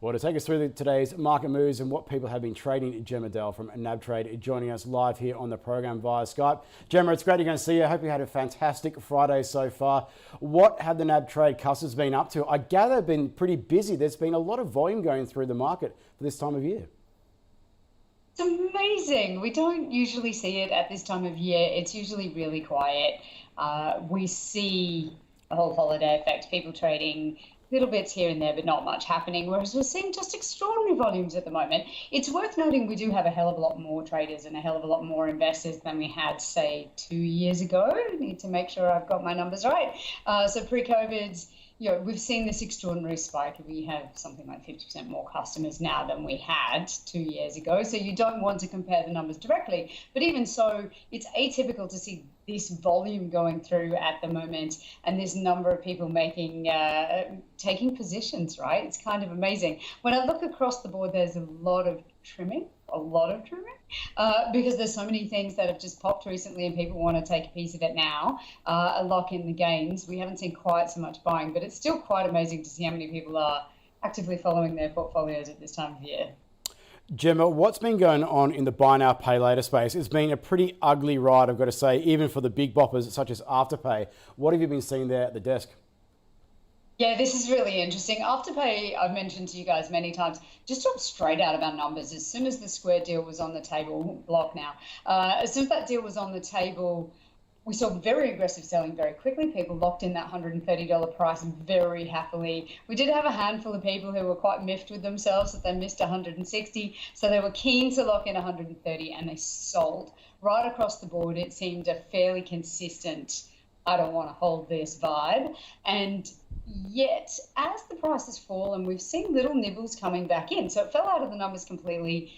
Well, to take us through today's market moves and what people have been trading, Gemma Dell from NabTrade joining us live here on the program via Skype. Gemma, it's great you're going to see you. I hope you had a fantastic Friday so far. What have the NabTrade customers been up to? I gather they've been pretty busy. There's been a lot of volume going through the market for this time of year. It's amazing. We don't usually see it at this time of year. It's usually really quiet. We see the whole holiday effect, people trading little bits here and there, but not much happening, whereas we're seeing just extraordinary volumes at the moment. It's worth noting we do have a hell of a lot more traders and a hell of a lot more investors than we had, say, 2 years ago. I need to make sure I've got my numbers right. So pre-COVID, we've seen this extraordinary spike. We have something like 50% more customers now than we had 2 years ago. So you don't want to compare the numbers directly. But even so, it's atypical to see this volume going through at the moment and this number of people taking positions, right? It's kind of amazing. When I look across the board, there's a lot of trimming, because there's so many things that have just popped recently and people want to take a piece of it now, lock in the gains. We haven't seen quite so much buying, but it's still quite amazing to see how many people are actively following their portfolios at this time of year. Gemma, what's been going on in the buy now, pay later space? It's been a pretty ugly ride, I've got to say, even for the big boppers such as Afterpay. What have you been seeing there at the desk? Yeah, this is really interesting. Afterpay, I've mentioned to you guys many times, just dropped straight out of our numbers as soon as the Square deal was on the table. Block now. As soon as that deal was on the table, we saw very aggressive selling very quickly. People locked in that $130 price very happily. We did have a handful of people who were quite miffed with themselves that they missed 160, so they were keen to lock in 130 and they sold. Right across the board, it seemed a fairly consistent, I don't want to hold this vibe. And yet, as the price has fallen, we've seen little nibbles coming back in. So it fell out of the numbers completely,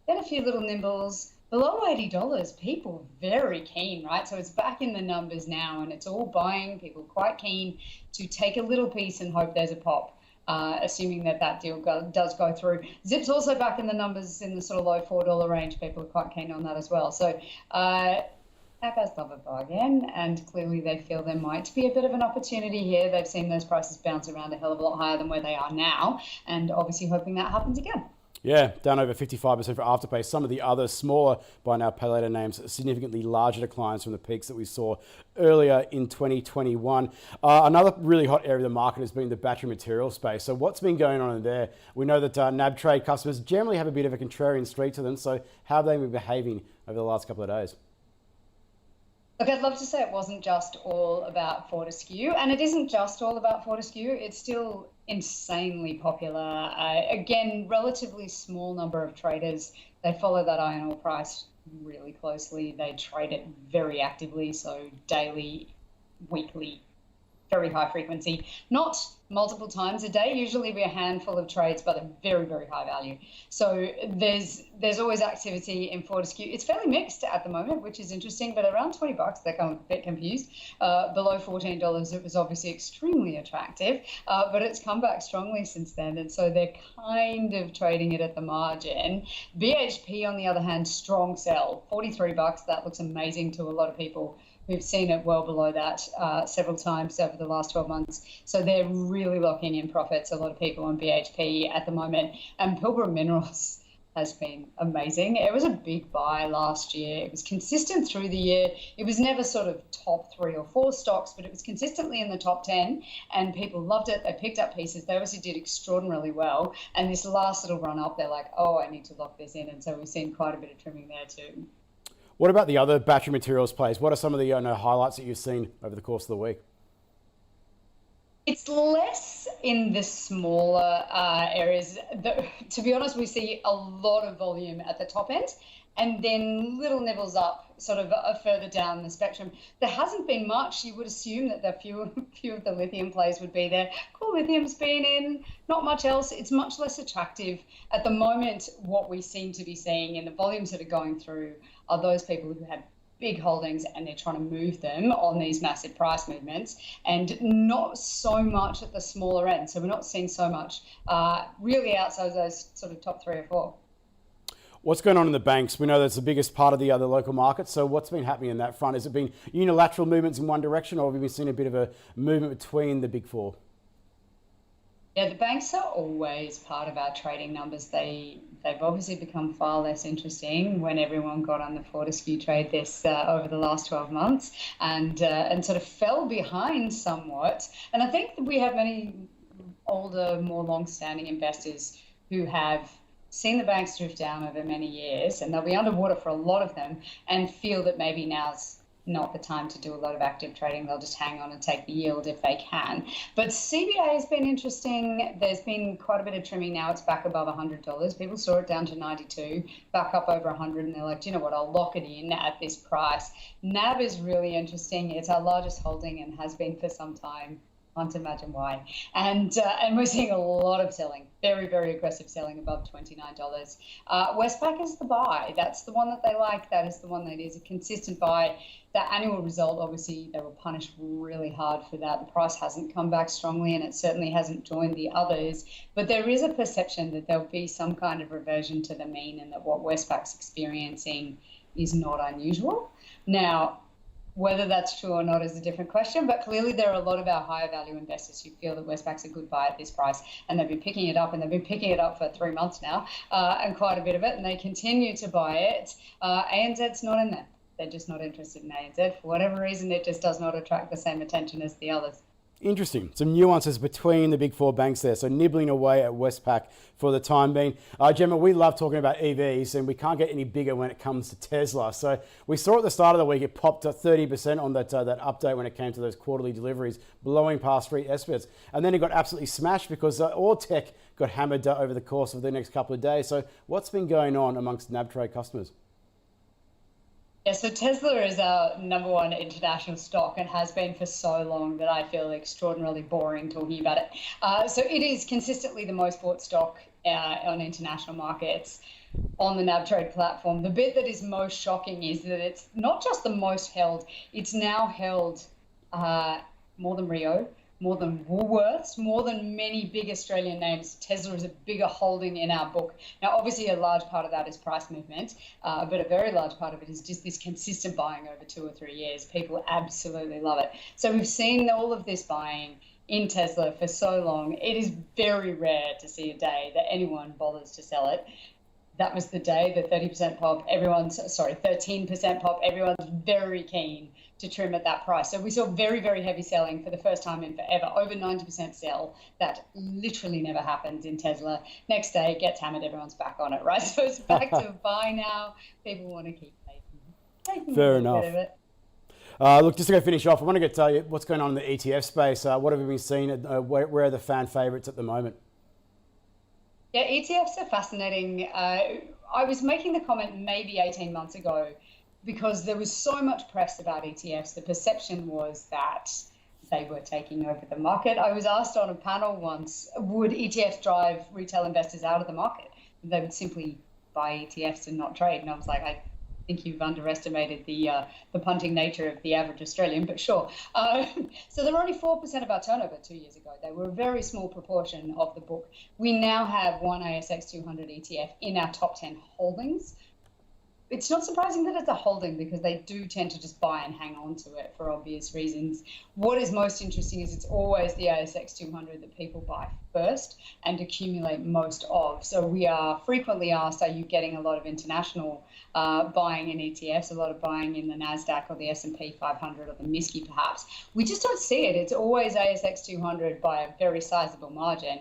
then a few little nibbles. Below $80, people very keen, right? So it's back in the numbers now and it's all buying. People quite keen to take a little piece and hope there's a pop, assuming that deal does go through. Zip's also back in the numbers in the sort of low $4 range. People are quite keen on that as well. So guys love a bargain, and clearly they feel there might be a bit of an opportunity here. They've seen those prices bounce around a hell of a lot higher than where they are now, and obviously hoping that happens again. Yeah, down over 55% for Afterpay. Some of the other smaller buy now, pay later names, significantly larger declines from the peaks that we saw earlier in 2021. Another really hot area of the market has been the battery material space. So what's been going on in there? We know that NabTrade customers generally have a bit of a contrarian streak to them. So how have they been behaving over the last couple of days? Look, I'd love to say it wasn't just all about Fortescue, and it isn't just all about Fortescue. It's still insanely popular. Again, relatively small number of traders. They follow that iron ore price really closely. They trade it very actively, so daily, weekly, very high frequency, not multiple times a day. Usually we're a handful of trades, but they're very, very high value. So there's always activity in Fortescue. It's fairly mixed at the moment, which is interesting, but around $20, they're kind of a bit confused. Below $14, it was obviously extremely attractive, but it's come back strongly since then. And so they're kind of trading it at the margin. BHP, on the other hand, strong sell, $43. That looks amazing to a lot of people. We've seen it well below that several times over the last 12 months. So they're really locking in profits, a lot of people on BHP at the moment. And Pilbara Minerals has been amazing. It was a big buy last year. It was consistent through the year. It was never sort of top 3 or 4 stocks, but it was consistently in the top 10 and people loved it. They picked up pieces. They obviously did extraordinarily well. And this last little run up, they're like, oh, I need to lock this in. And so we've seen quite a bit of trimming there too. What about the other battery materials plays? What are some of the highlights that you've seen over the course of the week? It's less in the smaller areas. To be honest, we see a lot of volume at the top end and then little nibbles up sort of further down the spectrum. There hasn't been much. You would assume that the few of the lithium plays would be there. Cool, lithium's been in, not much else. It's much less attractive. At the moment, what we seem to be seeing in the volumes that are going through are those people who have big holdings and they're trying to move them on these massive price movements, and not so much at the smaller end. So we're not seeing so much really outside those sort of top 3 or 4. What's going on in the banks? We know that's the biggest part of the other local market. So what's been happening in that front? Has it been unilateral movements in one direction, or have you been seeing a bit of a movement between the big 4? Yeah, the banks are always part of our trading numbers. They've obviously become far less interesting when everyone got on the Fortescue trade this over the last 12 months and sort of fell behind somewhat. And I think that we have many older, more long-standing investors who have seen the banks drift down over many years, and they'll be underwater for a lot of them, and feel that maybe now's not the time to do a lot of active trading. They'll just hang on and take the yield if they can. But CBA has been interesting. There's been quite a bit of trimming now. It's back above $100. People saw it down to 92, back up over 100, and they're like, do you know what? I'll lock it in at this price. NAB is really interesting. It's our largest holding and has been for some time. Can't imagine why. And we're seeing a lot of selling, very, very aggressive selling above $29. Westpac is the buy. That's the one that they like. That is the one that is a consistent buy. That annual result, obviously, they were punished really hard for that. The price hasn't come back strongly, and it certainly hasn't joined the others. But there is a perception that there'll be some kind of reversion to the mean, and that what Westpac's experiencing is not unusual. Now, whether that's true or not is a different question, but clearly there are a lot of our higher value investors who feel that Westpac's a good buy at this price, and they've been picking it up, and they've been picking it up for 3 months now, and quite a bit of it, and they continue to buy it. ANZ's not in there. They're just not interested in ANZ. For whatever reason, it just does not attract the same attention as the others. Interesting. Some nuances between the big four banks there. So nibbling away at Westpac for the time being. Gemma, we love talking about EVs, and we can't get any bigger when it comes to Tesla. So we saw at the start of the week, it popped up 30% on that update when it came to those quarterly deliveries, blowing past street estimates. And then it got absolutely smashed because all tech got hammered over the course of the next couple of days. So what's been going on amongst NabTrade customers? Yeah, so Tesla is our number one international stock and has been for so long that I feel extraordinarily boring talking about it. So it is consistently the most bought stock on international markets on the NabTrade platform. The bit that is most shocking is that it's not just the most held, it's now held more than Rio, more than Woolworths, more than many big Australian names. Tesla is a bigger holding in our book. Now, obviously, a large part of that is price movement, but a very large part of it is just this consistent buying over 2 or 3 years. People absolutely love it. So we've seen all of this buying in Tesla for so long. It is very rare to see a day that anyone bothers to sell it. That was the day, the 13% pop, everyone's very keen to trim at that price. So we saw very, very heavy selling for the first time in forever, over 90% sell. That literally never happens in Tesla. Next day, it gets hammered, everyone's back on it, right? So it's back to buy now. People want to keep taking Fair a enough. bit of it. Look, just to go finish off, I want to tell you what's going on in the ETF space. What have we been seeing? Where are the fan favourites at the moment? Yeah, ETFs are fascinating. I was making the comment maybe 18 months ago because there was so much press about ETFs. The perception was that they were taking over the market. I was asked on a panel once, would ETFs drive retail investors out of the market? They would simply buy ETFs and not trade. And I was like, I think you've underestimated the punting nature of the average Australian, but sure. So they were only 4% of our turnover 2 years ago. They were a very small proportion of the book. We now have one ASX 200 ETF in our top 10 holdings. It's not surprising that it's a holding because they do tend to just buy and hang on to it for obvious reasons. What is most interesting is it's always the ASX 200 that people buy first and accumulate most of. So we are frequently asked, are you getting a lot of international buying in ETFs, a lot of buying in the NASDAQ or the S&P 500 or the MSCI perhaps? We just don't see it. It's always ASX 200 by a very sizable margin.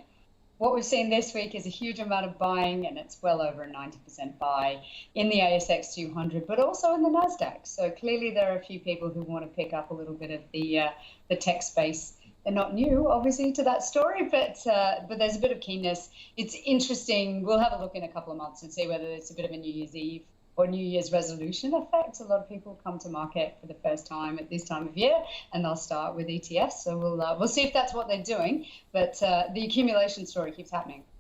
What we've seen this week is a huge amount of buying, and it's well over a 90% buy in the ASX 200, but also in the NASDAQ. So clearly there are a few people who want to pick up a little bit of the tech space. They're not new, obviously, to that story, but there's a bit of keenness. It's interesting. We'll have a look in a couple of months and see whether it's a bit of a New Year's Eve or New Year's resolution effect. A lot of people come to market for the first time at this time of year, and they'll start with ETFs. So we'll see if that's what they're doing. But the accumulation story keeps happening.